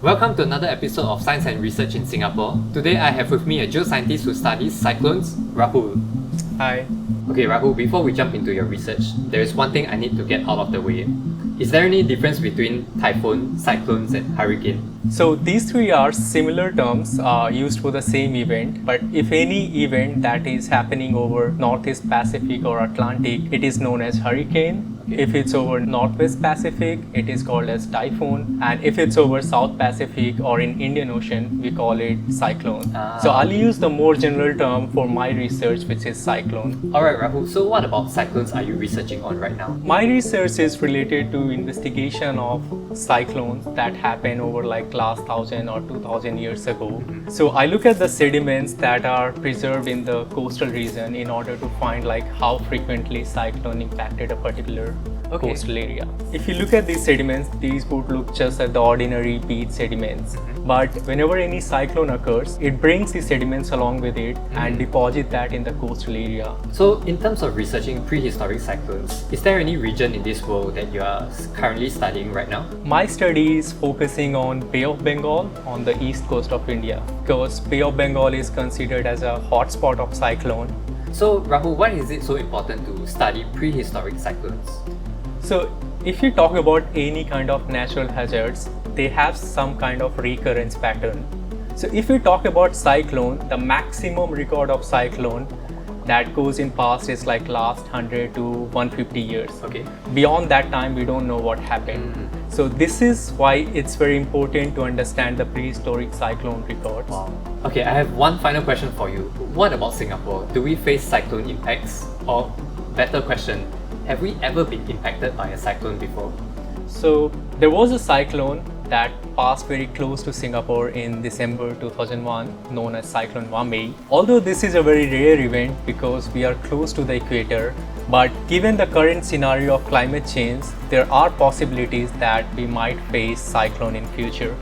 Welcome to another episode of Science and Research in Singapore. Today I have with me a geoscientist who studies cyclones, Rahul. Hi. Okay Rahul, before we jump into your research, there is one thing I need to get out of the way. Is there any difference between typhoon, cyclones and hurricane? So these three are similar terms used for the same event, but if any event that is happening over Northeast Pacific or Atlantic, it is known as hurricane. If it's over Northwest Pacific, it is called as typhoon, and if it's over South Pacific or in Indian Ocean, we call it cyclone. So I'll use the more general term for my research, which is cyclone. Alright Rahul, so what about cyclones are you researching on right now? My research is related to investigation of cyclones that happen over like last 1000 or 2000 years ago. So I look at the sediments that are preserved in the coastal region in order to find like how frequently cyclone impacted a particular coastal area. If you look at these sediments, these would look just like the ordinary beach sediments. But whenever any cyclone occurs, it brings the sediments along with it and deposit that in the coastal area. So in terms of researching prehistoric cyclones, is there any region in this world that you are currently studying right now? My study is focusing on Bay of Bengal on the east coast of India, because Bay of Bengal is considered as a hotspot of cyclone. So Rahul, why is it so important to study prehistoric cyclones? So if you talk about any kind of natural hazards, they have some kind of recurrence pattern. So if you talk about cyclone, the maximum record of cyclone that goes in past is like last 100 to 150 years. Okay. Beyond that time, we don't know what happened. So this is why it's very important to understand the prehistoric cyclone records. Wow. Okay, I have one final question for you. What about Singapore? Do we face cyclone impacts? Or better question, have we ever been impacted by a cyclone before? So there was a cyclone that passed very close to Singapore in December 2001, known as Cyclone Wamei. Although this is a very rare event because we are close to the equator, but given the current scenario of climate change, there are possibilities that we might face cyclone in future.